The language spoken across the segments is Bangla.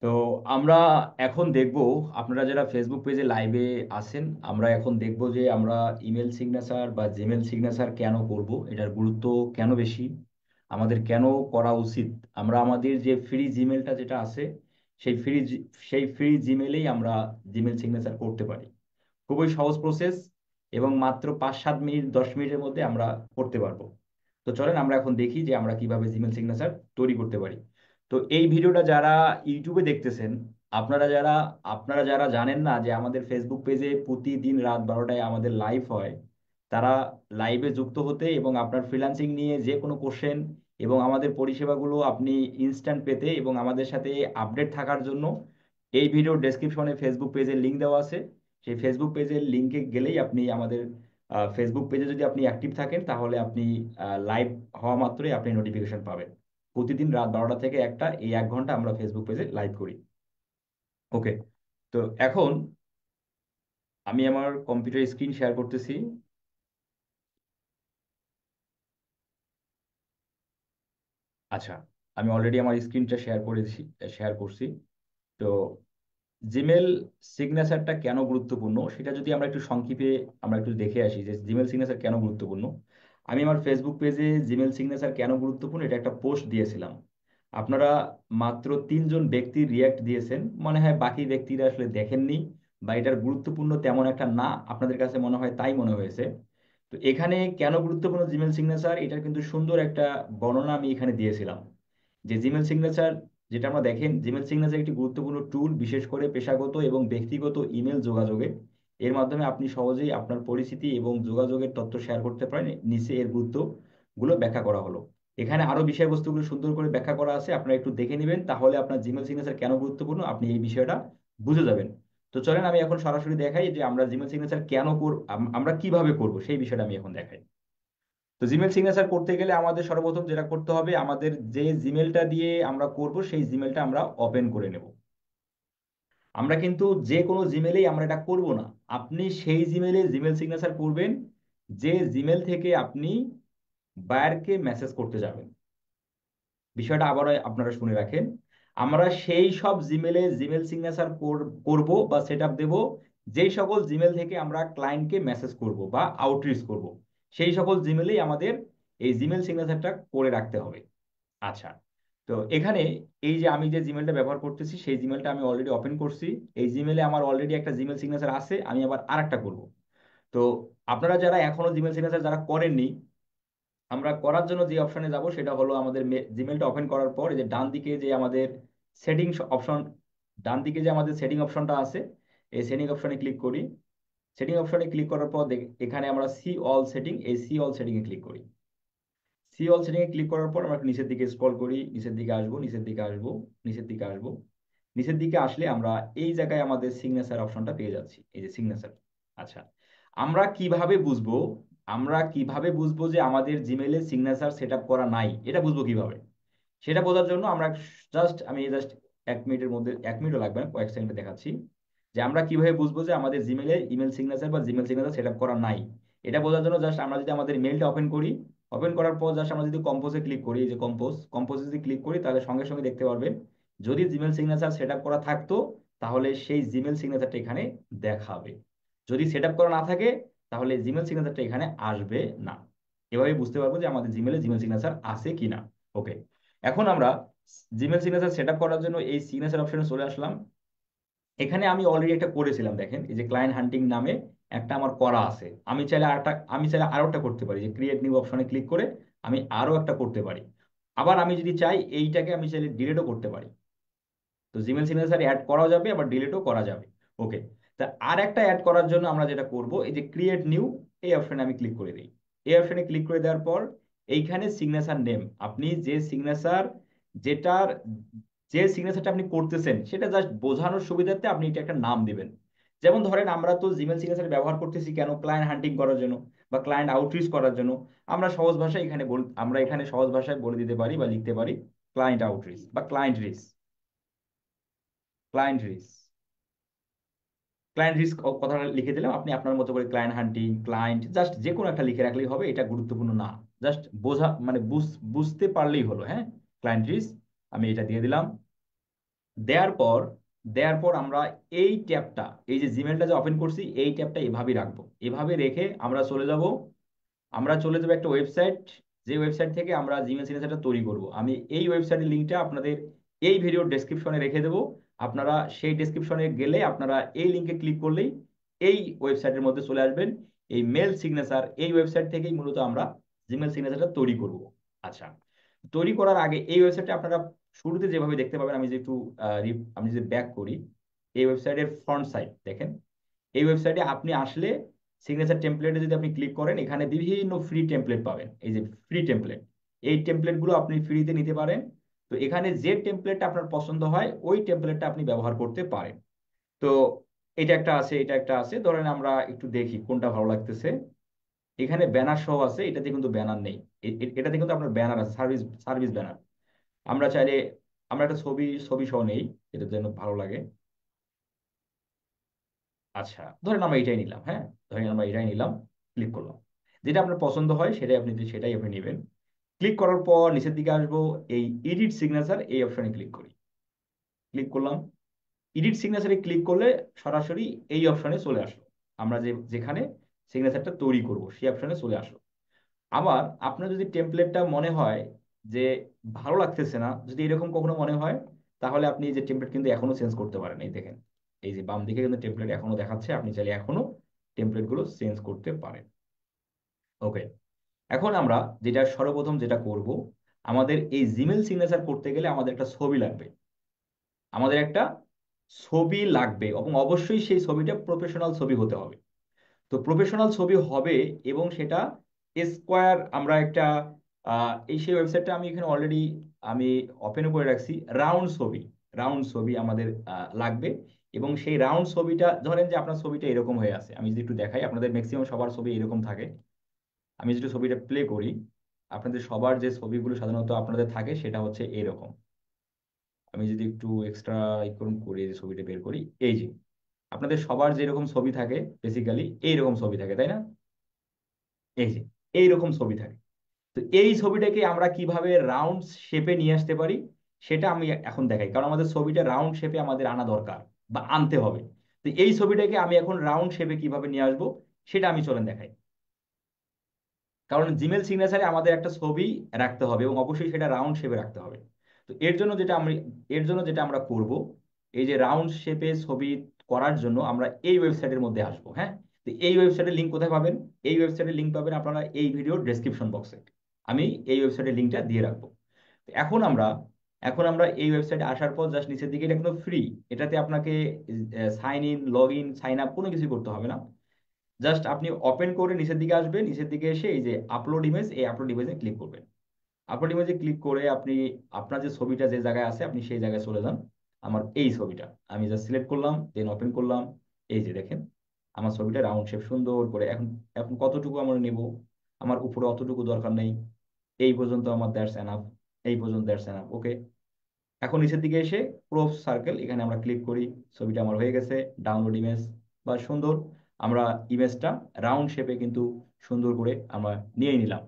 তো আমরা এখন দেখব, আপনারা যারা ফেসবুক পেজে লাইভে আছেন, আমরা এখন দেখব যে আমরা ইমেল সিগনেচার বা জিমেল সিগনেচার কেন করব, এটার গুরুত্ব কেন বেশি, আমাদের কেন করা উচিত। আমরা আমাদের যে ফ্রি জিমেলটা যেটা আছে, সেই ফ্রি সেই ফ্রি জিমেলেই আমরা জিমেল সিগনেচার করতে পারি। খুবই সহজ প্রসেস এবং মাত্র 5-7 মিনিট 10 মিনিটের মধ্যে আমরা করতে পারবো। তো চলেন আমরা এখন দেখি যে আমরা কিভাবে জিমেল সিগনেচার তৈরি করতে পারি। তো এই ভিডিওটা যারা ইউটিউবে দেখতেছেন, আপনারা যারা জানেন না যে আমাদের ফেসবুক পেজে প্রতিদিন রাত 12টায় আমাদের লাইভ হয়, তারা লাইভে যুক্ত হতে এবং আপনার ফ্রিল্যান্সিং নিয়ে যে কোনো কোশ্চেন এবং আমাদের পরিষেবাগুলো আপনি ইনস্ট্যান্ট পেতে এবং আমাদের সাথে আপডেট থাকার জন্য এই ভিডিওর ডেসক্রিপশনে ফেসবুক পেজের লিঙ্ক দেওয়া আছে। সেই ফেসবুক পেজের লিঙ্কে গেলেই আপনি আমাদের ফেসবুক পেজে যদি আপনি অ্যাক্টিভ থাকেন, তাহলে আপনি লাইভ হওয়া মাত্রই আপনি নোটিফিকেশন পাবেন। প্রতিদিন রাত 12টা থেকে 1টা, এই 1 ঘন্টা আমরা ফেসবুক পেজে লাইভ করি। ওকে। তো এখন আমি আমার কম্পিউটার স্ক্রিন শেয়ার করতেছি। আচ্ছা, আমি অলরেডি আমার স্ক্রিনটা শেয়ার করছি। তো জিমেল সিগনেচারটা কেন গুরুত্বপূর্ণ সেটা যদি আমরা একটু সংক্ষেপে আমরা একটু দেখে আসি যে জিমেল সিগনেচার কেন গুরুত্বপূর্ণ। আমি আমার ফেসবুক পেজে জিমেল সিগনেচার কেন গুরুত্বপূর্ণ এটা একটা পোস্ট দিয়েছিলাম। আপনারা মাত্র 3জন ব্যক্তি রিয়াক্ট দিয়েছেন, মনে হয় বাকি ব্যক্তিরা আসলে দেখেননি বা এটার গুরুত্বপূর্ণ তেমন একটা না, আপনাদের কাছে মনে হয় তাই মনে হয়েছে। তো এখানে কেন গুরুত্বপূর্ণ জিমেল সিগনেচার, এটার কিন্তু সুন্দর একটা বর্ণনা আমি এখানে দিয়েছিলাম। যে জিমেল সিগনেচার, যেটা আমরা দেখেন, জিমেল সিগনেচার একটি গুরুত্বপূর্ণ টুল, বিশেষ করে পেশাগত এবং ব্যক্তিগত ইমেল যোগাযোগে। এর মাধ্যমে আপনি সহজেই আপনার পরিচিতি এবং যোগাযোগের তথ্য শেয়ার করতে পারেন। নিচে এর গুরুত্বগুলো ব্যাখ্যা করা হলো। এখানে আরো বিষয়বস্তুগুলো সুন্দর করে ব্যাখ্যা করা আছে, আপনারা একটু দেখে নেবেন, তাহলে আপনার জিমেল সিগনেচার কেন গুরুত্বপূর্ণ আপনি এই বিষয়টা বুঝে যাবেন। তো চলেন আমি এখন সরাসরি দেখাই যে আমরা জিমেল সিগনেচার কেন আমরা কিভাবে করব, সেই বিষয়টা আমি এখন দেখাই। তো জিমেল সিগনেচার করতে গেলে আমাদের সর্বপ্রথম যেটা করতে হবে, আমাদের যে জিমেলটা দিয়ে আমরা করব সেই জিমেলটা আমরা ওপেন করে নেব। আমরা কিন্তু যে কোনো জিমেলেই আমরা এটা করব না। আপনি সেই জিমেলে জিমেল সিগনেচার করবেন যে জিমেল থেকে আপনি বায়ারকে মেসেজ করতে যাবেন। বিষয়টা আবারও আপনারা শুনে রাখেন। আমরা সেই সব জিমেলে জিমেল সিগনেচার করব বা সেট আপ দেবো যেই সকল জিমেল থেকে আমরা ক্লায়েন্টকে মেসেজ করব বা আউটরিচ করব। সেই সকল জিমেলেই আমাদের এই জিমেল সিগনেচারটা করে রাখতে হবে। আচ্ছা। তো এখানে এই যে আমি যে জিমেলটা ব্যবহার করতেছি সেই জিমেলটা আমি অলরেডি ওপেন করছি। এই জিমেলে আমার অলরেডি একটা জিমেল সিগনেচার আছে, আমি আবার আরেকটা করব। তো আপনারা যারা এখনো জিমেল সিগনেচার যারা করেননি, আমরা করার জন্য যে অপশনে যাব সেটা হলো আমাদের জিমেলটা ওপেন করার পর এই যে ডান দিকে যে আমাদের সেটিং অপশন, ডান দিকে যে আমাদের সেটিং অপশনটা আছে, এই সেটিং অপশনে ক্লিক করি। সেটিং অপশনে ক্লিক করার পর এখানে আমরা সি অল সেটিং, এই সি অল সেটিং এ ক্লিক করি। সি অল সেটিং এ ক্লিক করার পর আমরা একটু নিচের দিকে স্ক্রল করি, নিচের দিকে আসবো, নিচের দিকে আসবো, নিচের দিকে আসবো। নিচের দিকে আসলে আমরা এই জায়গায় আমাদের সিগনেচার অপশনটা পেয়ে যাচ্ছি, এই যে সিগনেচার। আচ্ছা, আমরা কিভাবে বুঝবো আমরা কিভাবে বুঝবো যে আমাদের জিমেলে সিগনেচার সেট আপ করা নাই, এটা বুঝবো কিভাবে? সেটা বোঝার জন্য আমরা জাস্ট 1 মিনিটের মধ্যে, 1 মিনিটও লাগবে না, কয়েক সেকেন্ডে দেখাচ্ছি যে আমরা কিভাবে বুঝবো যে আমাদের জিমেলে ইমেল সিগনেচার বা জিমেল সিগনেচার সেট আপ করা নাই। এটা বোঝার জন্য জাস্ট আমরা যদি আমাদের মেলটা ওপেন করি, ওপেন করার পর জাস্ট আমরা যদি কম্পোজে ক্লিক করি, এই যে কম্পোজে যদি ক্লিক করি, তাহলে সঙ্গে সঙ্গে দেখতে পারবেন যদি জিমেল সিগনেচার সেট আপ করা থাকতো, তাহলে সেই জিমেল সিগনেচারটা এখানে দেখাবে। যদি সেট আপ করা না থাকে, তাহলে জিমেল সিগনেচারটা এখানে আসবে না। এভাবে বুঝতে পারবো যে আমাদের জিমেলে জিমেল সিগনেচার আছে কিনা। ওকে। এখন আমরা জিমেল সিগনেচার সেট আপ করার জন্য এই সিগনেচার অপশনে চলে আসলাম। এখানে আমি অলরেডি একটা করেছিলাম, দেখেন এই যে ক্লায়েন্ট হান্টিং নামে একটা আমার করা আছে। আমি চাইলে আরো একটা করতে পারি, যে ক্রিয়েট নিউ অপশনে ক্লিক করে আমি আরো একটা করতে পারি। আবার আমি যদি চাই এইটাকে আমি চাইলে ডিলিটও করতে পারি। তো জিমেল সিগনেচার অ্যাড করা যাবে, আবার ডিলিটও করা যাবে। ওকে। তা আর একটা অ্যাড করার জন্য আমরা যেটা করব, এই যে ক্রিয়েট নিউ, এই অপশনে আমি ক্লিক করে দিই। এই অপশনে ক্লিক করে দেওয়ার পর এইখানে সিগনেচার নেম, আপনি যেটার যে সিগনেচারটা আপনি করতেছেন সেটা জাস্ট বোঝানোর সুবিধার্থে আপনি এটা একটা নাম দিবেন। যেমন ধরেন আমরা তো জিমেল সিগনেচার ব্যবহার করতেছি কেন, ক্লায়েন্ট হান্টিং করার জন্য বা ক্লায়েন্ট আউটরিচ করার জন্য। আমরা এখানে সহজ ভাষায় বলে দিতে পারি বা লিখতে পারি ক্লায়েন্ট আউটরিচ বা ক্লায়েন্ট রিচ। ক্লায়েন্ট রিস্ক কথাটা লিখে দিলাম, আপনি আপনার মতো করে ক্লায়েন্ট হান্টিং, ক্লায়েন্ট জাস্ট যে কোনো একটা লিখে রাখলেই হবে, এটা গুরুত্বপূর্ণ না। জাস্ট বোঝা মানে বুঝতে পারলেই হলো, হ্যাঁ। ক্লায়েন্ট রিস্ক, আমি এটা দিয়ে দিলাম। দেওয়ার পর দেওয়ার পর আমরা এই ট্যাবটা, এই যে জিমেলটা যে ওপেন করছি, এই ট্যাবটা এভাবেই রাখবো। এভাবে রেখে আমরা চলে যাব একটা ওয়েবসাইট, যে ওয়েবসাইট থেকে আমরা জিমেল সিগনেচারটা তৈরি করব। আমি এই ওয়েবসাইটের লিঙ্কটা আপনাদের এই ভিডিওর ডেসক্রিপশনে রেখে দেবো। আপনারা সেই ডেসক্রিপশনে গেলে আপনারা এই লিঙ্কে ক্লিক করলেই এই ওয়েবসাইটের মধ্যে চলে আসবেন। এই মেল সিগনেচার এই ওয়েবসাইট থেকেই মূলত আমরা জিমেল সিগনেচারটা তৈরি করব। আচ্ছা, তৈরি করার আগে এই ওয়েবসাইটে আপনারা শুরুতে যেভাবে দেখতে পাবেন, আমি যে একটু আমি যদি ব্যাক করি, এই ওয়েবসাইটের ফ্রন্ট সাইড দেখেন। এই ওয়েবসাইটে আপনি আসলে সিগনেচার টেমপ্লেটে যদি আপনি ক্লিক করেন, এখানে বিভিন্ন ফ্রি টেমপ্লেট পাবেন। এই যে ফ্রি টেমপ্লেট, এই টেমপ্লেটগুলো আপনি ফ্রিতে নিতে পারেন। তো এখানে যে টেমপ্লেটটা আপনার পছন্দ হয় ওই টেমপ্লেটটা আপনি ব্যবহার করতে পারেন। তো এটা একটা আছে, এটা একটা আছে, ধরেন আমরা একটু দেখি কোনটা ভালো লাগতেছে। এখানে ব্যানার সহ আছে, এটাতে কিন্তু ব্যানার নেই। এটাতে কিন্তু আপনার ব্যানার আছে, সার্ভিস সার্ভিস ব্যানার। আমরা চাইলে আমরা একটা ছবি ছবি সহ নেই, এটা যেন ভালো লাগে। আচ্ছা, ধরেন আমরা এটাই নিলাম, হ্যাঁ, ধরেন আমরা এটাই নিলাম, ক্লিক করলাম। যেটা আপনার পছন্দ হয় সেটাই আপনি নেবেন। ক্লিক করার পর নিচের দিকে আসবো, এই এডিট সিগনেচার এই অপশনে ক্লিক করি। ক্লিক করলাম। এডিট সিগনেচারে ক্লিক করলে সরাসরি এই অপশনে চলে আসলো। আমরা যেখানে সিগনেচারটা তৈরি করব সেই অপশনে চলে আসলো। আবার আপনার যদি টেমপ্লেটটা মনে হয় যে ভালো লাগতেছে না, যদি এরকম কখনো মনে হয়, তাহলে আপনি এই যে টেমপ্লেট কিন্তু এখনো চেঞ্জ করতে পারেন। এই দেখেন, এই যে বাম দিকে কিন্তু টেমপ্লেট এখনো দেখাচ্ছে, আপনি চাইলে এখনো টেমপ্লেট গুলো চেঞ্জ করতে পারেন। ওকে, এখন আমরা সর্বপ্রথম যেটা করব, আমাদের এই জিমেল সিগনেচার করতে গেলে আমাদের একটা ছবি লাগবে। আমাদের একটা ছবি লাগবে এবং অবশ্যই সেই ছবিটা প্রফেশনাল ছবি হতে হবে। তো প্রফেশনাল ছবি হবে, এবং সেটা স্কোয়ার আমরা একটা এই সেই ওয়েবসাইটটা আমি এখানে অলরেডি আমি ওপেন করে রাখছি। রাউন্ড ছবি, রাউন্ড ছবি আমাদের লাগবে। এবং সেই রাউন্ড ছবিটা, ধরেন যে আপনার ছবিটা এরকম হয়ে আছে, আমি যদি একটু দেখাই, আপনাদের ম্যাক্সিমাম সবার ছবি এরকম থাকে। আমি যদি ছবিটা প্লে করি, আপনাদের সবার যে ছবিগুলো সাধারণত আপনাদের থাকে সেটা হচ্ছে এরকম। আমি যদি একটু এক্সট্রা ইকোন করে যে ছবিটা বের করি, এই যে আপনাদের সবার যেরকম ছবি থাকে বেসিক্যালি এইরকম ছবি থাকে, তাই না? এই যে এইরকম ছবি থাকে। তো এই ছবিটাকে আমরা কিভাবে রাউন্ড শেপে নিয়ে আসতে পারি সেটা আমি এখন দেখাই, কারণ আমাদের ছবিটা রাউন্ড শেপে আমাদের আনা দরকার বা আনতে হবে। তো এই ছবিটাকে আমি এখন রাউন্ড শেপে কিভাবে নিয়ে আসবো সেটা আমি চলেন দেখাই। কারণ জিমেল সিগনেচারে আমাদের একটা ছবি রাখতে হবে এবং অবশ্যই সেটা রাউন্ড শেপে রাখতে হবে। তো এর জন্য যেটা আমরা করব, এই যে রাউন্ড শেপে ছবি করার জন্য আমরা এই ওয়েবসাইটের মধ্যে আসবো, হ্যাঁ। তো এই ওয়েবসাইটের লিঙ্ক কোথায় পাবেন? এই ওয়েবসাইটের লিঙ্ক পাবেন আপনারা এই ভিডিওর ডেসক্রিপশন বক্সে। আমি এই ওয়েবসাইটের লিঙ্কটা দিয়ে রাখবো। তো এখন আমরা এই ওয়েবসাইটে আসার পর জাস্ট নিচের দিকে, এটা কিন্তু ফ্রি। এটাতে আপনাকে sign in, log in, sign up কোনো কিছু করতে হবে না। জাস্ট আপনি ওপেন করে নিচের দিকে আসবেন, নিচের দিকে এসে এই যে আপলোড ইমেজ, এই আপলোড ইমেজে ক্লিক করবেন। আপলোড ইমেজে ক্লিক করে আপনি আপনার যে ছবিটা যে জায়গায় আছে আপনি সেই জায়গায় চলে যান। আমার এই ছবিটা আমি জাস্ট সিলেক্ট করলাম, দেন ওপেন করলাম। এই যে দেখেন, আমার ছবিটা রাউন্ড শেপ সুন্দর করে। এখন এখন কতটুকু আমরা নেব? আমার উপরে অতটুকু দরকার নেই, এই পর্যন্ত আমার দ্যাটস এনাফ। এই পর্যন্ত দ্যাটস এনাফ, ওকে। এখন নিচের দিকে এসে ক্রপ সার্কেল, এখানে আমরা ক্লিক করি। ছবিটা আমার হয়ে গেছে ডাউনলোড ইমেজ, বা সুন্দর। আমরা ইমেজটা রাউন্ড শেপে কিন্তু সুন্দর করে আমরা নিয়ে নিলাম।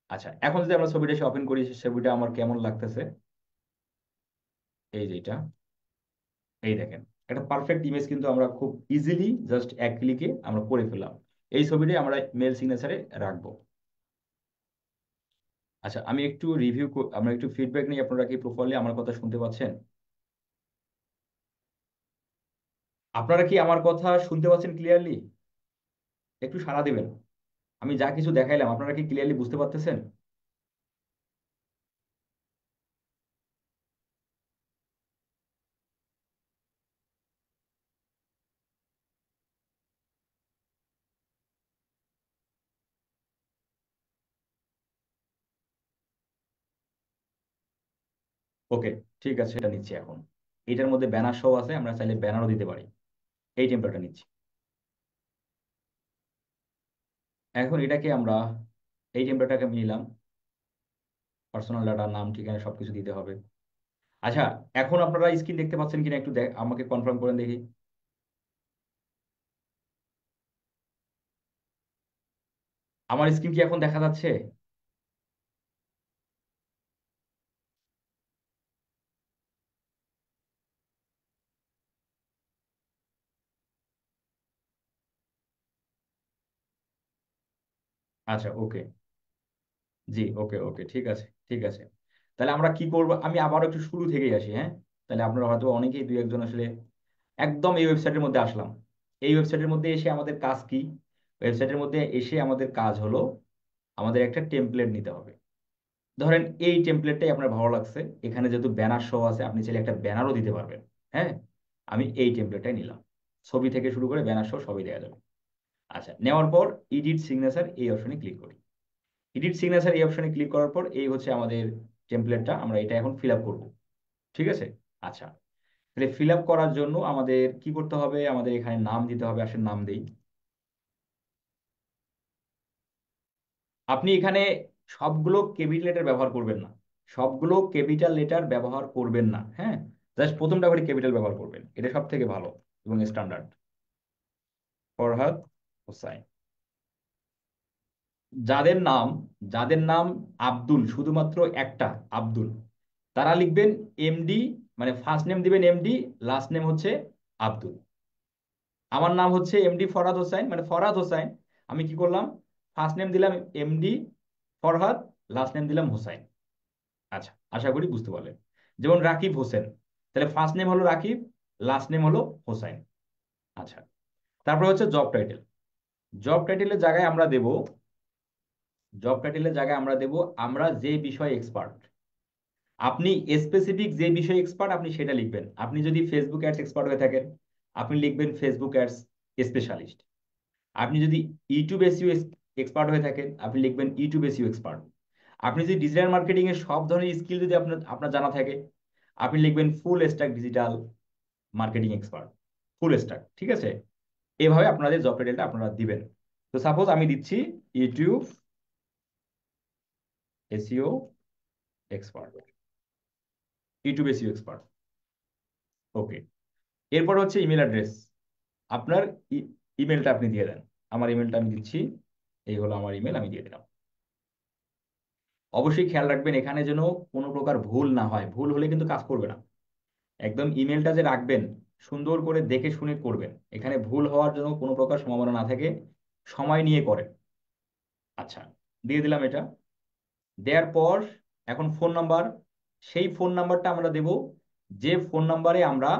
আচ্ছা, এখন যদি আমরা ছবিটা এসে ওপেন করি, ছবিটা আমার কেমন লাগতেছে, এই যে এটা, এই দেখেন, একটা পারফেক্ট ইমেজ কিন্তু আমরা খুব ইজিলি জাস্ট এক ক্লিকে আমরা করে ফেললাম। এই ছবিটাই আমরা মেল সিগনেচারে রাখবো। আচ্ছা, আমরা একটু ফিডব্যাক নিই। আপনারা কি প্রপারলি আমার কথা শুনতে পাচ্ছেন? আপনারা কি আমার কথা শুনতে পাচ্ছেন ক্লিয়ারলি? একটু সাড়া দিবেন। আমি যা কিছু দেখাইলাম আপনারা কি ক্লিয়ারলি বুঝতে পারতেছেন? ওকে, ঠিক আছে, এটা নিচ্ছি এখন। এটার মধ্যে ব্যানার সহ আছে, আমরা চাইলে ব্যানারও দিতে পারি। এই টেম্পলেটটা নিচ্ছি। এখন এটাকে আমরা, এই টেম্পলেটটাকে আমি নিলাম। পার্সোনাল ডাটা, নাম, ঠিকানা সবকিছু দিতে হবে। আচ্ছা, এখন আপনারা স্ক্রিন দেখতে পাচ্ছেন কিনা একটু আমাকে কনফার্ম করেন দেখি। আমার স্ক্রিন কি এখন দেখা যাচ্ছে? আচ্ছা, ওকে। জি, ওকে ওকে, ঠিক আছে ঠিক আছে। তাহলে আমরা কি করব, আমি আবারও একটু শুরু থেকেই আসি, হ্যাঁ। তাহলে আপনারা হয়তো অনেকেই দুই একজন আসলে একদম এই ওয়েবসাইটের মধ্যে আসলাম। এই ওয়েবসাইটের মধ্যে এসে আমাদের কাজ কি? ওয়েবসাইটের মধ্যে এসে আমাদের কাজ হলো আমাদের একটা টেমপ্লেট নিতে হবে। ধরেন এই টেমপ্লেটটাই আপনার ভালো লাগছে, এখানে যেহেতু ব্যানার সহ আছে আপনি চাইলে একটা ব্যানারও দিতে পারবেন। হ্যাঁ, আমি এই টেমপ্লেটটাই নিলাম। ছবি থেকে শুরু করে ব্যানার সহ সবই দেওয়া যাবে। আচ্ছা, নেওয়ার পর এডিট সিগনেচার এই অপশনে ক্লিক করি। এডিট সিগনেচার এই অপশনে ক্লিক করার পর এই হচ্ছে আমাদের টেমপ্লেটটা, আমরা এটা এখন ফিল আপ করবো। ঠিক আছে। আচ্ছা, তাহলে ফিল আপ করার জন্য আমাদের কি করতে হবে, আমাদের এখানে নাম দিতে হবে। আসলে নাম দেই। আপনি এখানে সবগুলো ক্যাপিটাল লেটার ব্যবহার করবেন না, সবগুলো ক্যাপিটাল লেটার ব্যবহার করবেন না, হ্যাঁ। জাস্ট প্রথমটা করে ক্যাপিটাল ব্যবহার করবেন, এটা সব থেকে ভালো এবং স্ট্যান্ডার্ড। ফরহাদ হোসাইন। যাদের নাম যাদের নাম আব্দুল, শুধুমাত্র একটা আব্দুল, তারা লিখবেন এমডি, মানে ফার্স্ট নেম দিবেন এমডি, লাস্ট নেম হচ্ছে আব্দুল। আমার নাম হচ্ছে এমডি ফরহাদ হোসাইন, মানে ফরহাদ হোসাইন। আমি কি করলাম, ফার্স্ট নেম দিলাম এমডি ফরহাদ, লাস্ট নেম দিলাম হোসাইন। আচ্ছা, আশা করি বুঝতে পারলেন। যেমন রাকিব হোসেন, তাহলে ফার্স্ট নেম হলো রাকিব, লাস্ট নেম হলো হোসাইন। আচ্ছা, তারপরে হচ্ছে জব টাইটেল। জব টাইটেলের জায়গায় আমরা দেব জব টাইটেলের জায়গায় আমরা দেব আমরা যে বিষয়ে এক্সপার্ট। আপনি স্পেসিফিক যে বিষয়ে এক্সপার্ট আপনি সেটা লিখবেন। আপনি যদি ফেসবুক অ্যাডস এক্সপার্ট হয়ে থাকেন, আপনি লিখবেন ফেসবুক অ্যাডস স্পেশালিস্ট। আপনি যদি ইউটিউব এসইও এক্সপার্ট হয়ে থাকেন, আপনি লিখবেন ইউটিউব এসইও এক্সপার্ট। আপনি যদি ডিজিটাল মার্কেটিং এর সব ধরনের স্কিল যদি আপনার আপনার জানা থাকে, আপনি লিখবেন full stack digital marketing expert, full stack. ঠিক আছে, এভাবে আপনাদের জব টাইটেলটা আপনারা দিবেন। তো সাপোজ আমি দিচ্ছি YouTube SEO expert, YouTube SEO expert. Okay. এরপর হচ্ছে ইমেল অ্যাড্রেস। আপনার ইমেলটা আপনি দিয়ে দেন। আমার ইমেলটা আমি দিচ্ছি, এই হলো আমার ইমেল, আমি দিয়ে দিলাম। অবশ্যই খেয়াল রাখবেন এখানে যেন কোনো প্রকার ভুল না হয়, ভুল হলে কিন্তু কাজ করবে না। একদম ইমেলটা যে রাখবেন সুন্দর করে দেখে শুনে করবেন, এখানে ভুল হওয়ার জন্য কোনো প্রকার সম্ভাবনা না থাকে, সময় নিয়ে করেন। আচ্ছা, দিয়ে দিলাম এটা। দেওয়ার পর এখন ফোন নাম্বার, সেই ফোন নাম্বারটা আমরা দেব যে ফোন নাম্বারে আমরা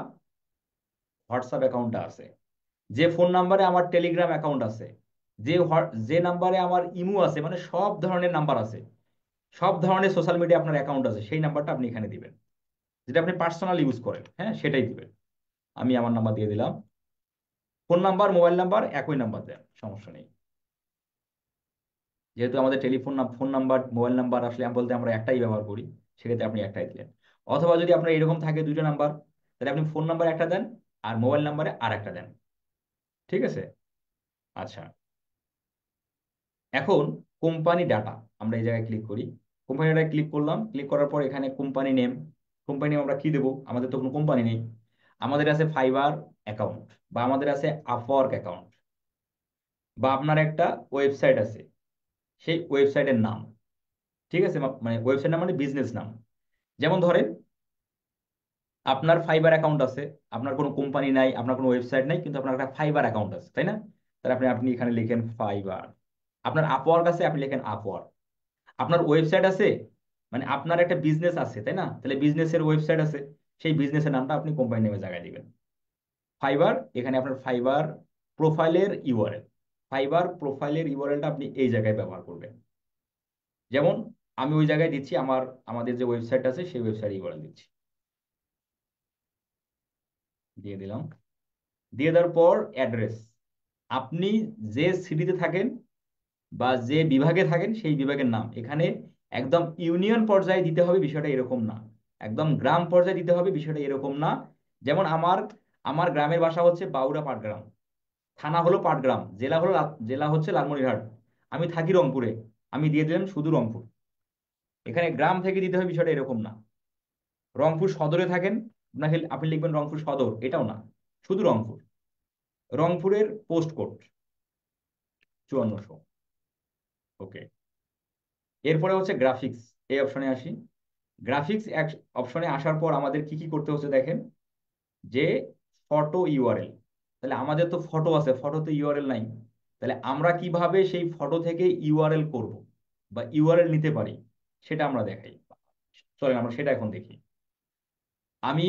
হোয়াটসঅ্যাপ অ্যাকাউন্টটা আছে, যে ফোন নাম্বারে আমার টেলিগ্রাম অ্যাকাউন্ট আছে, যে নাম্বারে আমার ইমো আছে, মানে সব ধরনের নাম্বার আছে, সব ধরনের সোশ্যাল মিডিয়া আপনার অ্যাকাউন্ট আছে, সেই নাম্বারটা আপনি এখানে দিবেন। যেটা আপনি পার্সোনাল ইউজ করেন, হ্যাঁ, সেটাই দিবেন। আমি আমার নাম্বার দিয়ে দিলাম। ফোন নাম্বার মোবাইল নাম্বার একই নাম্বার দেন, সমস্যা নেই। যেহেতু আমাদের ফোন নাম্বার মোবাইল নাম্বার আসলে বলতে আমরা একটাই ব্যবহার করি, সেক্ষেত্রে আপনি একটাই দিলেন। অথবা যদি আপনার এরকম থাকে দুইটা নাম্বার, তাহলে আপনি ফোন নাম্বার একটা দেন আর মোবাইল নাম্বারে আর একটা দেন। ঠিক আছে। আচ্ছা, এখন কোম্পানি ডাটা, আমরা এই জায়গায় ক্লিক করি। কোম্পানি ডাটায় ক্লিক করলাম, ক্লিক করার পর এখানে কোম্পানি নেম। কোম্পানি নেম আমরা কি দেবো, আমাদের তো কোনো কোম্পানি নেই। আমাদের আছে ফাইবার অ্যাকাউন্ট, বা আমাদের আছে আপওয়ার্ক অ্যাকাউন্ট, বা আপনার একটা ওয়েবসাইট আছে, সেই ওয়েবসাইটের নাম। ঠিক আছে, মানে ওয়েবসাইট নাম মানে বিজনেস নাম। যেমন ধরেন আপনার ফাইবার অ্যাকাউন্ট আছে, আপনার কোনো কোম্পানি নাই, আপনার কোনো ওয়েবসাইট নাই, কিন্তু আপনার একটা ফাইবার অ্যাকাউন্ট আছে, তাই না? তাহলে আপনি আপনি এখানে লিখেন ফাইবার। আপনার আপওয়ার্ক আছে, আপনি লিখেন আপওয়ার্ক। আপনার ওয়েবসাইট আছে, মানে আপনার একটা বিজনেস আছে, তাই না? তাহলে বিজনেসের ওয়েবসাইট আছে, সেই বিজনেসের নামটা আপনি কোম্পানি নেমে জায়গায় দিবেন। ফাইবার, এখানে আপনার ফাইবার প্রোফাইলের ইউআরএল, ফাইবার প্রোফাইলের ইউআরএলটা আপনি এই জায়গায় ব্যবহার করবেন। যেমন আমি ওই জায়গায় দিচ্ছি আমাদের যে ওয়েবসাইট আছে সেই ওয়েবসাইট ইউআরএল দিচ্ছি, দিয়ে দিলাম। দিয়ে দেওয়ার পর অ্যাড্রেস, আপনি যে সিটিতে থাকেন বা যে বিভাগে থাকেন সেই বিভাগের নাম এখানে একদম ইউনিয়ন পর্যায়ে দিতে হবে, বিষয়টা এরকম না। একদম গ্রাম পর্যায়ে দিতে হবে, বিষয়টা এরকম না। যেমন আমার আমার গ্রামের বাসা হচ্ছে বাউরা পাটগ্রাম, থানা হলো পাটগ্রাম, জেলা হচ্ছে লালমনিরহাট, আমি থাকি রংপুরে, আমি দিয়ে দিলাম শুধু রংপুর। এখানে গ্রাম থেকে দিতে হবে, বিষয়টা এরকম না। রংপুর সদরে থাকেন, আপনাকে আপনি লিখবেন রংপুর সদর, এটাও না, শুধু রংপুর। রংপুরের পোস্ট কোড 5400। ওকে। এরপরে হচ্ছে গ্রাফিক্স, এই অপশনে আসি। গ্রাফিক্স অপশনে আসার পর আমাদের কি কি করতে হচ্ছে দেখেন, যে ফটো ইউআরএল। তাহলে আমাদের তো ফটো আছে, ফটো তো ইউআরএল নাই। তাহলে আমরা কিভাবে সেই ফটো থেকে ইউআরএল করব বা ইউআরএল নিতে পারি সেটা আমরা দেখাই। চলেন আমরা সেটা এখন দেখি। আমি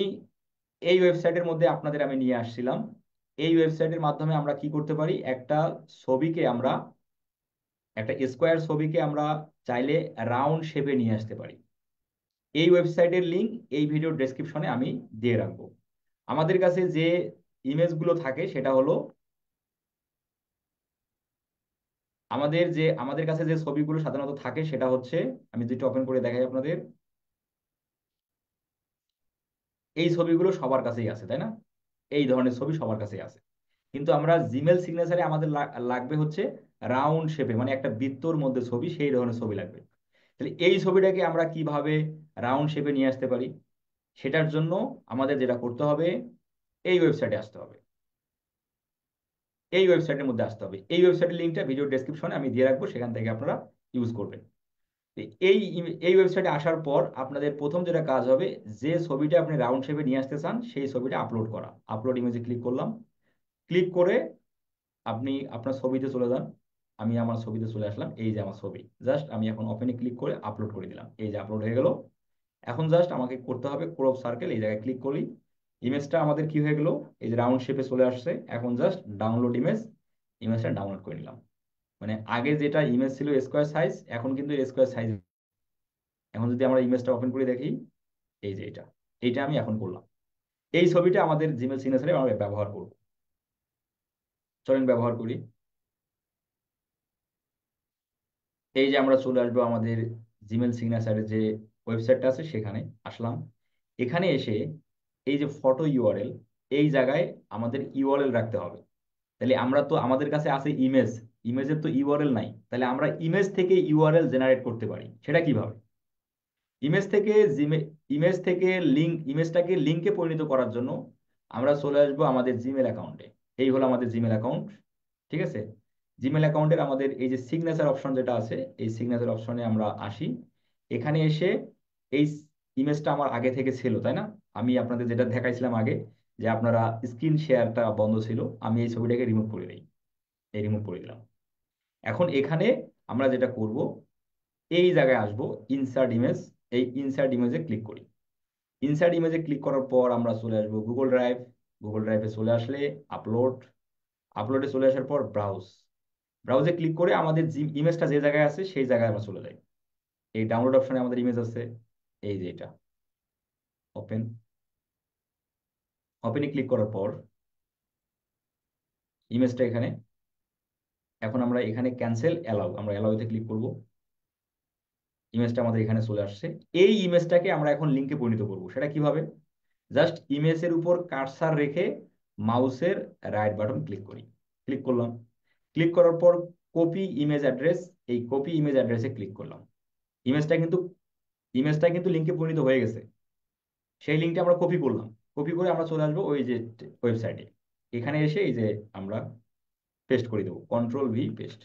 এই ওয়েবসাইটের মধ্যে আপনাদের আমি নিয়ে আসছিলাম। এই ওয়েবসাইটের মাধ্যমে আমরা কি করতে পারি, ছবিকে আমরা একটা স্কোয়ার ছবিকে আমরা চাইলে রাউন্ড শেপে নিয়ে আসতে পারি। এই ওয়েবসাইটের লিংক এই ভিডিওর ডেসক্রিপশনে আমি দিয়ে রাখবো। আমাদের কাছে যে ইমেজগুলো থাকে সেটা হলো আমাদের কাছে যে ছবিগুলো সাধারণত থাকে সেটা হচ্ছে, আমি যেটা ওপেন করে দেখাই আপনাদের, এই ছবিগুলো সবার কাছেই আছে, তাই না? এই ধরনের ছবি সবার কাছেই আছে। কিন্তু আমরা জিমেল সিগনেচারে আমাদের লাগবে হচ্ছে রাউন্ড শেপে, মানে একটা বৃত্তর মধ্যে ছবি, সেই ধরনের ছবি লাগবে। তাহলে এই ছবিটাকে আমরা কিভাবে রাউন্ড শেপে নিয়ে আসতে পারি, সেটার জন্য আমাদের যেটা করতে হবে, এই ওয়েবসাইটে আসতে হবে। এই ওয়েবসাইটের মধ্যে আসতে হবে। এই ওয়েবসাইটের লিঙ্কটা ভিডিও ডেসক্রিপশনে আমি দিয়ে রাখবো, সেখান থেকে আপনারা ইউজ করবেন। তো এই ওয়েবসাইটে আসার পর আপনাদের প্রথম যেটা কাজ হবে, যে ছবিটা আপনি রাউন্ড শেপে নিয়ে আসতে চান সেই ছবিটা আপলোড করা। আপলোড ইমেজে ক্লিক করলাম। ক্লিক করে আপনি আপনার ছবিতে চলে যান। আমি আমার ছবিতে চলে আসলাম, এই যে আমার ছবি। জাস্ট আমি এখন ওপেনে ক্লিক করে আপলোড করে দিলাম, এই যে আপলোড হয়ে গেল। এখন জাস্ট আমাকে করতে হবে ক্রপ সার্কেল, এই জায়গায় ক্লিক করি। ইমেজটা আমাদের কি হয়ে গেল, এই যে রাউন্ড শেপে চলে আসছে। এখন জাস্ট ডাউনলোড ইমেজ, ইমেজটা ডাউনলোড করে নিলাম। মানে আগে যেটা ইমেজ ছিল স্কোয়ার সাইজ, এখন কিন্তু স্কোয়ার সাইজ। এখন যদি আমরা ইমেজটা ওপেন করে দেখি, এই যে এটা, এইটা আমি এখন করলাম। এই ছবিটা আমাদের জিমেল সিগনেচারে আমরা ব্যবহার করব। চলেন ব্যবহার করি। এই যে আমরা চলে আসবো আমাদের জিমেল সিগনেচারের যে ওয়েবসাইটটা আছে সেখানে আসলাম। এখানে এসে এই যে ফটো ইউআরএল, এই জায়গায় আমাদের ইউআরএল রাখতে হবে। তাহলে আমরা তো, আমাদের কাছে আছে ইমেজ, ইমেজের তো ইউআরএল নাই। তাহলে আমরা ইমেজ থেকে ইউআরএল জেনারেট করতে পারি। সেটা কিভাবে? ইমেজ থেকে জিমে ইমেজ থেকে ইমেজটাকে লিঙ্কে পরিণত করার জন্য আমরা চলে আসবো আমাদের জিমেল অ্যাকাউন্টে। এই হলো আমাদের জিমেল অ্যাকাউন্ট। ঠিক আছে? জিমেল অ্যাকাউন্টের আমাদের এই যে সিগনেচার অপশন যেটা আছে, এই সিগনেচার অপশনে আমরা আসি। এখানে এসে এই ইমেজটা আমার আগে থেকে ছিল, তাই না? আমি আপনাদের যেটা দেখাইছিলাম আগে, যে আপনারা স্ক্রিন শেয়ারটা বন্ধ ছিল, আমি এই ছবিটাকে রিমুভ করে দিই। এই রিমুভ করে দিলাম। এখন এখানে আমরা যেটা করব, এই জায়গায় আসব, ইনসার্ট ইমেজ। এই ইনসার্ট ইমেজে ক্লিক করি। ইনসার্ট ইমেজে ক্লিক করার পর আমরা চলে আসবো গুগল ড্রাইভ। গুগল ড্রাইভে চলে আসলে আপলোড, আপলোডে চলে আসার পর ব্রাউজ। ব্রাউজে ক্লিক করে আমাদের যে ইমেজটা যে জায়গায় আছে সেই জায়গায় আমরা চলে যাই। এই ডাউনলোড অপশনে আমাদের ইমেজ আছে, এই যে এটা। ওপেন, ওপেনে ক্লিক করার পর ইমেজটা এখানে। এখন আমরা এখানে ক্যান্সেল অ্যালাউ, আমরা অ্যালাউতে ক্লিক করব। ইমেজটা আমাদের এখানে চলে আসছে। এই ইমেজটাকে আমরা এখন লিঙ্কে পরিণত করব। সেটা কিভাবে? জাস্ট ইমেজের উপর কার্সার রেখে মাউসের রাইট বাটন ক্লিক করি। ক্লিক করলাম। ক্লিক করার পর কপি ইমেজ অ্যাড্রেস, এই কপি ইমেজ অ্যাড্রেসে ক্লিক করলাম। ইমেজটা কিন্তু ইমেজটা কিন্তু লিঙ্কে পরিণত হয়ে গেছে। সেই লিঙ্কটা আমরা কপি করলাম। কপি করে আমরা চলে আসবো ওই যে ওয়েবসাইটে। এখানে এসে এই যে আমরা পেস্ট করে দেবো, কন্ট্রোল ভি পেস্ট।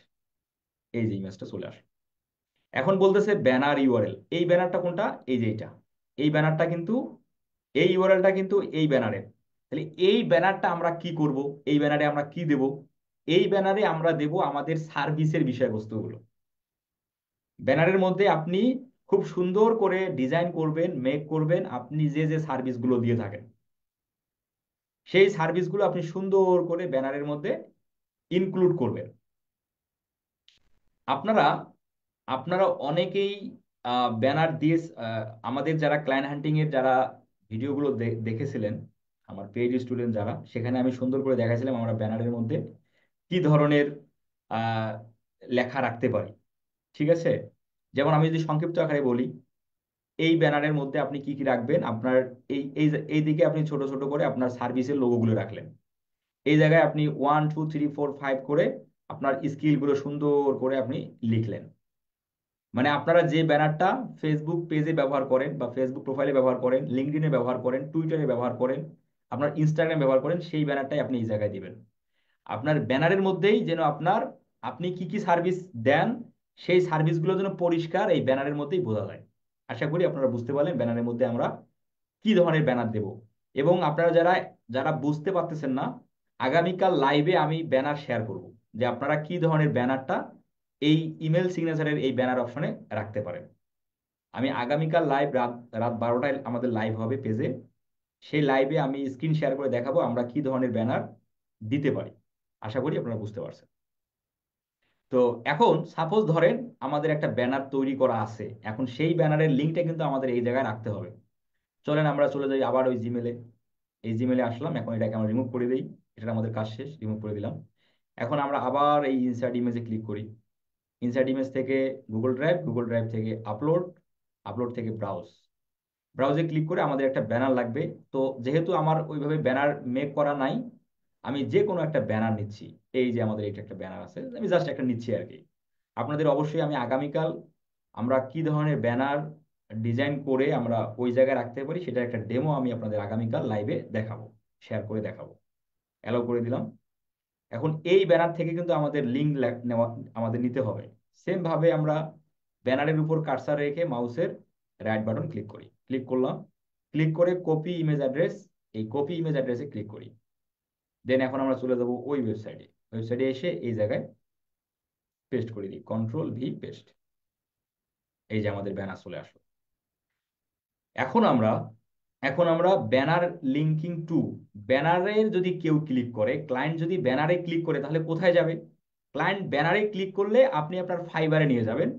এই যে ইমেজটা চলে আসে। এখন বলতেছে ব্যানার ইউআরএল। এই ব্যানারটা কোনটা? এই যে এটা। এই ব্যানারটা কিন্তু, এই ইউআরএলটা কিন্তু এই ব্যানারের। তাহলে এই ব্যানারটা আমরা কি করব? এই ব্যানারে আমরা কি দেব? এই ব্যানারে আমরা দেব আমাদের সার্ভিসের বিষয়বস্তুগুলো। ব্যানারের মধ্যে আপনি খুব সুন্দর করে ডিজাইন করবেন, মেক করবেন, আপনি যে যে সার্ভিসগুলো দিয়ে থাকেন সেই সার্ভিসগুলো আপনি সুন্দর করে ব্যানারের মধ্যে ইনক্লুড করবেন। আপনারা আপনারা অনেকেই ব্যানার দিয়ে, আমাদের যারা ক্লায়েন্ট হান্টিং এর যারা ভিডিওগুলো দেখেছিলেন, আমার পেইড স্টুডেন্ট যারা, সেখানে আমি সুন্দর করে দেখাইছিলাম আমরা ব্যানারের মধ্যে কি ধরনের আহ, লেখা রাখতে পারি। ঠিক আছে? যেমন আমি যদি সংক্ষিপ্ত আকারে বলি, এই ব্যানারের মধ্যে আপনি কি কি রাখবেন, আপনার এই এই এই দিকে আপনি ছোট ছোট করে আপনার সার্ভিসের লোগোগুলো রাখলেন। এই জায়গায় আপনি 1 2 3 4 5 করে আপনার স্কিলগুলো সুন্দর করে আপনি লিখলেন। মানে আপনারা যে ব্যানারটা ফেসবুক পেজে ব্যবহার করেন বা ফেসবুক প্রোফাইলে ব্যবহার করেন, লিঙ্কডইনে ব্যবহার করেন, টুইটারে ব্যবহার করেন, আপনার ইনস্টাগ্রামে ব্যবহার করেন, সেই ব্যানারটাই আপনি এই জায়গায় দিবেন। আপনার ব্যানারের মধ্যেই যেন আপনি কি কি সার্ভিস দেন, সেই সার্ভিসগুলো যেন পরিষ্কার এই ব্যানারের মধ্যেই বোঝা যায়। আশা করি আপনারা বুঝতে পারলেন ব্যানারের মধ্যে আমরা কি ধরনের ব্যানার দেব। এবং আপনারা যারা যারা বুঝতে পারতেছেন না, আগামীকাল লাইভে আমি ব্যানার শেয়ার করব। যে আপনারা কি ধরনের ব্যানারটা এই ইমেল সিগনেচারের এই ব্যানার অপশনে রাখতে পারেন। আমি আগামীকাল লাইভ রাত রাত 12টায় আমাদের লাইভ হবে পেজে। সেই লাইভে আমি স্ক্রিন শেয়ার করে দেখাবো আমরা কি ধরনের ব্যানার দিতে পারি। আশা করি আপনারা বুঝতে পারছেন। তো এখন সাপোজ ধরেন আমাদের একটা ব্যানার তৈরি করা আছে, এখন সেই ব্যানারের লিঙ্কটা কিন্তু আমাদের এই জায়গায় রাখতে হবে। চলেন আমরা চলে যাই আবার ওই জিমেলে। এই জিমেলে আসলাম, এখন এটাকে আমরা রিমুভ করে দিই। এটা আমাদের কাজ শেষ, রিমুভ করে দিলাম। এখন আমরা আবার এই ইনসার্ট ইমেজে ক্লিক করি। ইনসার্ট ইমেজ থেকে গুগল ড্রাইভ, গুগল ড্রাইভ থেকে আপলোড, আপলোড থেকে ব্রাউজ। ব্রাউজে ক্লিক করে আমাদের একটা ব্যানার লাগবে। তো যেহেতু আমার ওইভাবে ব্যানার মেক করা নাই, আমি যে কোনো একটা ব্যানার নিচ্ছি। এই যে আমাদের এটা একটা ব্যানার আছে, আমি জাস্ট একটা নিচ্ছি আর কি। আপনাদের অবশ্যই আমি আগামীকাল আমরা কি ধরনের ব্যানার ডিজাইন করে আমরা ওই জায়গায় রাখতে পারি সেটা একটা ডেমো আমি আপনাদের আগামীকাল লাইভে দেখাবো, শেয়ার করে দেখাবো। অ্যালাউ করে দিলাম। এখন এই ব্যানার থেকে কিন্তু আমাদের লিঙ্ক নেওয়া আমাদের নিতে হবে। সেম ভাবে আমরা ব্যানারের উপর কার্সার রেখে মাউসের রাইট বাটন ক্লিক করি, ক্লিক করলাম। ক্লিক করে কপি ইমেজ অ্যাড্রেস, এই কপি ইমেজ অ্যাড্রেসে ক্লিক করি। দেন এখন আমরা চলে যাবো ওই ওয়েবসাইটে। ওয়েবসাইটে এসে এই জায়গায় পেস্ট করে দিই, কন্ট্রোল ভি পেস্ট। এই যে আমাদের ব্যানার চলে আসলো। এখন আমরা এখন আমরা ব্যানার লিঙ্কিং টু, ব্যানারের যদি কেউ ক্লিক করে, ক্লায়েন্ট যদি ব্যানারে ক্লিক করে তাহলে কোথায় যাবে? ক্লায়েন্ট ব্যানারে ক্লিক করলে আপনি আপনার ফাইবারে নিয়ে যাবেন।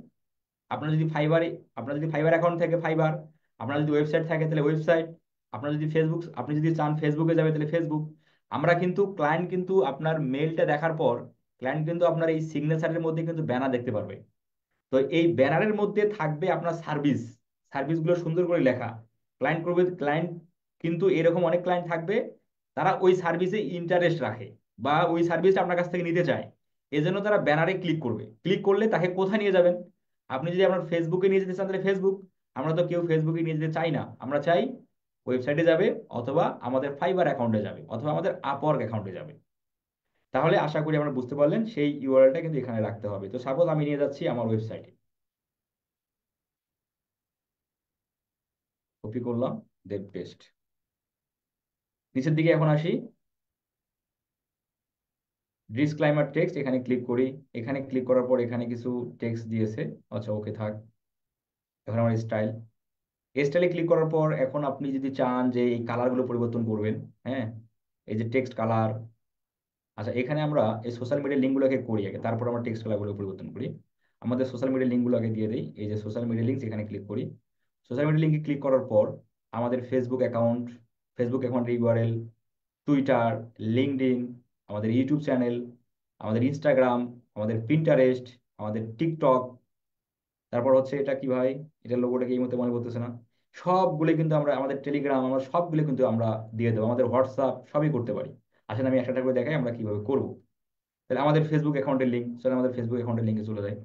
আপনার যদি ফাইবারে, আপনার যদি ফাইবার অ্যাকাউন্ট থাকে ফাইবার, আপনার যদি ওয়েবসাইট থাকে তাহলে ওয়েবসাইট, আপনার যদি ফেসবুক, আপনি যদি চান ফেসবুকে যাবে তাহলে ফেসবুক। আমরা কিন্তু ক্লায়েন্ট কিন্তু আপনার মেলটা দেখার পর ক্লায়েন্ট কিন্তু আপনার এই সিগনেচারের মধ্যে কিন্তু ব্যানার দেখতে পারবে। তো এই ব্যানারের মধ্যে থাকবে আপনার সার্ভিস, সার্ভিসগুলো সুন্দর করে লেখা। ক্লায়েন্ট করবে, ক্লায়েন্ট কিন্তু এরকম অনেক ক্লায়েন্ট থাকবে, তারা ওই সার্ভিসে ইন্টারেস্ট রাখে বা ওই সার্ভিসটা আপনার কাছ থেকে নিতে চায়। এজন্য তারা ব্যানারে ক্লিক করবে। ক্লিক করলে তাকে কোথায় নিয়ে যাবেন? আপনি যদি আপনার ফেসবুকে নিয়ে যেতে চান তাহলে ফেসবুক। আমরা তো কেউ ফেসবুকে নিয়ে যেতে চাই না, আমরা চাই ওয়েবসাইটে যাবে, অথবা আমাদের ফাইবার অ্যাকাউন্টে যাবে, অথবা আমাদের আপওয়ার্ক অ্যাকাউন্টে যাবে। তাহলে আশা করি আমরা বুঝতে পারলেন সেই ইউআরএলটা কিন্তু এখানে রাখতে হবে। তো সাপোজ আমি নিয়ে যাচ্ছি আমার ওয়েবসাইটে, কপি করলাম, দেন পেস্ট। নিচের দিকে এখন আসি, ডিসক্লাইমার টেক্সট, এখানে ক্লিক করি। এখানে ক্লিক করার পর এখানে কিছু টেক্সট দিয়েছে। আচ্ছা ওকে থাক। এখন আমার স্টাইল, স্টাইলে ক্লিক করার পর এখন আপনি যদি চান যে এই কালারগুলো পরিবর্তন করবেন, হ্যাঁ, এই যে টেক্সট কালার। আচ্ছা এখানে আমরা এই সোশ্যাল মিডিয়ার লিঙ্কগুলোকে করি আগে, তারপর আমরা টেক্সট কালারগুলো পরিবর্তন করি। আমাদের সোশ্যাল মিডিয়ার লিঙ্কগুলো আগে দিয়ে দিই। এই যে সোশ্যাল মিডিয়া লিঙ্ক, এখানে ক্লিক করি। সোশ্যাল মিডিয়া লিঙ্কে ক্লিক করার পর আমাদের ফেসবুক অ্যাকাউন্ট, ফেসবুক অ্যাকাউন্টের ইউআরএল, টুইটার, লিঙ্কডইন, আমাদের ইউটিউব চ্যানেল, আমাদের ইনস্টাগ্রাম, আমাদের পিন্টারেস্ট, আমাদের টিকটক, তারপর হচ্ছে এটা কি ভাই, এটা লোগোটাকে এই মধ্যে মনে করতেছে না, সবগুলো কিন্তু আমরা, আমাদের টেলিগ্রাম, আমরা সবগুলো কিন্তু আমরা দিয়ে দেবো, আমাদের হোয়াটসঅ্যাপ সবই করতে পারি। আসলে আমি একটা একটা করে দেখাই আমরা কিভাবে করবো। তাহলে আমাদের ফেসবুক অ্যাকাউন্টের লিঙ্ক, চলে আমাদের ফেসবুক অ্যাকাউন্টের লিঙ্কে চলে যায়।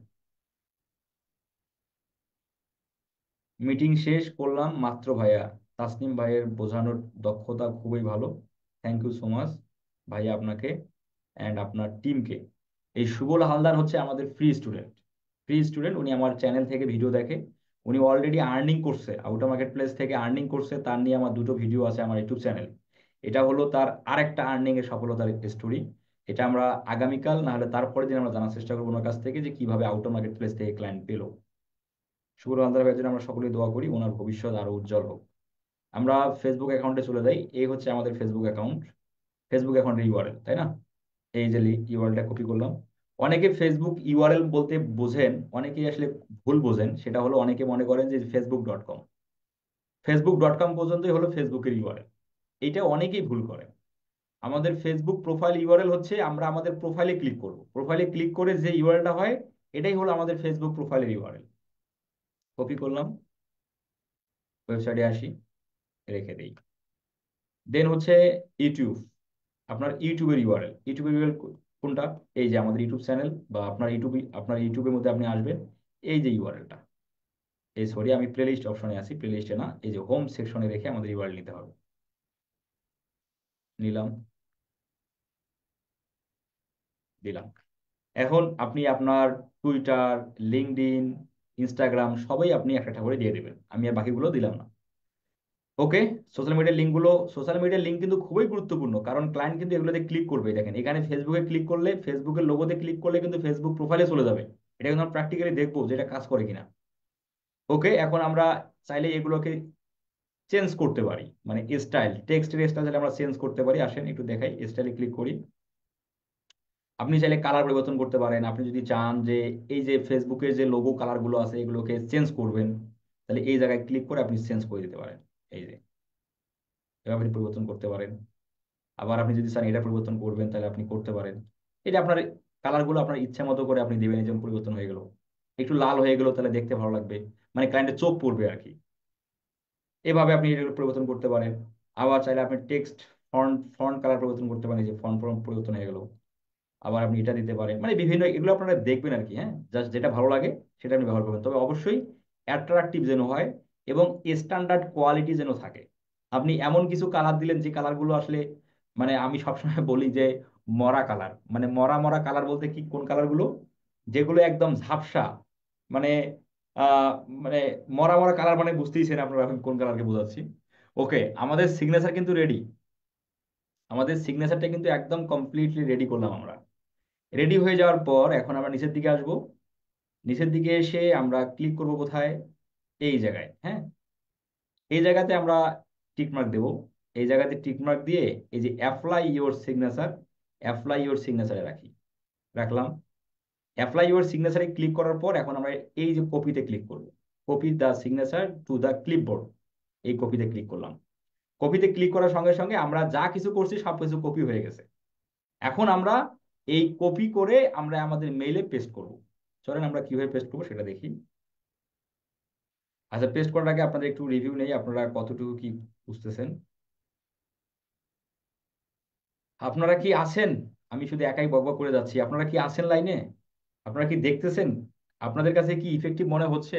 মিটিং শেষ করলাম মাত্র ভাইয়া, তাসনিম ভাইয়ের বোঝানোর দক্ষতা খুবই ভালো, থ্যাংক ইউ সো মাচ ভাইয়া আপনাকে অ্যান্ড আপনার টিমকে। এই সুবল হালদার হচ্ছে আমাদের ফ্রি স্টুডেন্ট, ফ্রি স্টুডেন্ট। উনি আমার চ্যানেল থেকে ভিডিও দেখে। উনি অলরেডি আর্নিং করছে, আউটার মার্কেট প্লেস থেকে আর্নিং করছে। তার নিয়ে আমার দুটো ভিডিও আছে আমার ইউটিউব চ্যানেল। এটা হলো তার আরেকটা আর্নিং এর সফলতার স্টোরি। এটা আমরা আগামীকাল না হলে তারপরের দিন আমরা জানার চেষ্টা করবো ওনার কাছ থেকে যে কিভাবে আউটার মার্কেট প্লেস থেকে ক্লায়েন্ট পেলো। শুভর আলতার ভাইয়ের জন্য আমরা সকলেই দোয়া করি, ওনার ভবিষ্যৎ আরো উজ্জ্বল হোক। আমরা ফেসবুক অ্যাকাউন্টে চলে যাই। এই হচ্ছে আমাদের ফেসবুক অ্যাকাউন্ট, ফেসবুক অ্যাকাউন্টের ইউআরএল, তাই না? এই যে ইউআরএলটা কপি করলাম। অনেকে ফেসবুক ইউআরএল বলতে বোঝেন, অনেকেই আসলে ভুল বোঝেন। সেটা হলো অনেকে মনে করেন যে ফেসবুক.com, ফেসবুক.com পর্যন্তই হলো ফেসবুকের ইউআরএল। এটা অনেকেই ভুল করে। আমাদের ফেসবুক প্রোফাইল ইউআরএল হচ্ছে, আমরা আমাদের প্রোফাইলে ক্লিক করব, প্রোফাইলে ক্লিক করে যে ইউআরএলটা হয় এটাই হলো আমাদের ফেসবুক প্রোফাইলের ইউআরএল। কপি করলাম, ওয়েবসাইটে আসি, রেখে দিই। দেন হচ্ছে ইউটিউব, আপনার ইউটিউবের ইউআরএল, ইউটিউবের ইউআরএল কোনটা? এই যে আমাদের ইউটিউব চ্যানেল, বা আপনার ইউটিউব, আপনার ইউটিউবের মধ্যে আপনি আসবেন, এই যে ইউআরএলটা, এই সরি আমি প্লেলিস্ট অপশনে আছি, প্লেলিস্টে না, এই যে হোম সেকশনে রেখে আমাদের ইউআরএল নিতে হবে। নিলাম, দিলাম। এখন আপনি আপনার টুইটার, লিঙ্কডইন, ইনস্টাগ্রাম সবাই আপনি একটা একটা করে দিয়ে দেবেন, আমি আর বাকিগুলো দিলাম না। ওকে। সোশ্যাল মিডিয়ার লিঙ্ক কিন্তু খুবই গুরুত্বপূর্ণ, কারণ ক্লায়েন্ট কিন্তু এগুলোতে ক্লিক করবে। দেখেন এখানে ফেসবুকে ক্লিক করলে, ফেসবুকের লোগোতে ক্লিক করলে কিন্তু ফেসবুক প্রোফাইলে চলে যাবে। এটা কিন্তু আমরা প্র্যাকটিক্যালি দেখবো যে এটা কাজ করে কিনা। ওকে, এখন আমরা চাইলে এগুলোকে চেঞ্জ করতে পারি, মানে স্টাইল, টেক্সটের স্টাইল আমরা চেঞ্জ করতে পারি। আসেন একটু দেখাই, স্টাইলে ক্লিক করি। আপনি চাইলে কালার পরিবর্তন করতে পারেন। আপনি যদি চান যে এই যে ফেসবুকের যে লোগো কালারগুলো আছে এগুলোকে চেঞ্জ করবেন, তাহলে এই জায়গায় ক্লিক করে আপনি চেঞ্জ করে দিতে পারেন। এই যে এভাবে আপনি পরিবর্তন করতে পারেন। আবার আপনি যদি চান এটা পরিবর্তন করবেন তাহলে আপনি করতে পারেন। এটা আপনার কালারগুলো আপনার ইচ্ছা মতো করে আপনি দিবেন। যেমন পরিবর্তন হয়ে গেল, একটু লাল হয়ে গেল, তাহলে দেখতে ভালো লাগবে, মানে ক্লায়েন্টের চোখ পড়বে আর কি। এভাবে আপনি এটা পরিবর্তন করতে পারেন। আবার চাইলে আপনি টেক্সট, ফন্ট ফন্ট কালার পরিবর্তন করতে পারেন, এই যে ফন্ট পরিবর্তন হয়ে গেল। আবার আপনি এটা দিতে পারেন, মানে বিভিন্ন এগুলো আপনারা দেখবেন আর কি। হ্যাঁ, জাস্ট যেটা ভালো লাগে সেটা আপনি ব্যবহার করবেন, তবে অবশ্যই অ্যাট্রাকটিভ যেন হয় এবং স্ট্যান্ডার্ড কোয়ালিটি যেন থাকে। আপনি এমন কিছু কালার দিলেন যে কালারগুলো আসলে, মানে আমি সবসময় বলি যে মরা কালার, মানে মরা মরা কালার বলতে কি, কোন কালারগুলো, যেগুলো একদম ঝাপসা, মানে আহ মানে মরা মরা কালার, মানে বুঝতেইছেন আপনারা এখন কোন কালারকে বোঝাচ্ছি। ওকে, আমাদের সিগনেচার কিন্তু রেডি। আমাদের সিগনেচারটা কিন্তু একদম কমপ্লিটলি রেডি করলাম আমরা। রেডি হয়ে যাওয়ার পর এখন আমরা নিচের দিকে আসব। নিচের দিকে এসে আমরা ক্লিক করব কোথায়, এই জায়গায়। হ্যাঁ, এই জায়গাতে আমরা টিক মার্ক দেব। এই জায়গাতে টিক মার্ক দিয়ে এই যে apply your signature, apply your সিগনেচারে রাখলাম। অ্যাপ্লাই ইওর সিগনেচারে ক্লিক করার পর এখন আমরা এই যে কপিতে ক্লিক করব। Copy the signature to the clipboard, এই কপিতে ক্লিক করলাম। কপিতে ক্লিক করার সঙ্গে সঙ্গে আমরা যা কিছু করছি সব কিছু কপি হয়ে গেছে। এখন আমরা এই কপি করে আমরা আমাদের মেইলে পেস্ট করব। চলেন আমরা কিভাবে পেস্ট করবো সেটা দেখি। আচ্ছা, পেস্ট করার আগে আপনাদের একটু রিভিউ নেই, আপনারা কতটুকু কি বুঝতেছেন। আপনারা কি আছেন? আমি শুধু একাই বকবক করে যাচ্ছি, আপনারা কি আছেন লাইনে? আপনারা কি দেখতেছেন? আপনাদের কাছে কি ইফেক্টিভ মনে হচ্ছে?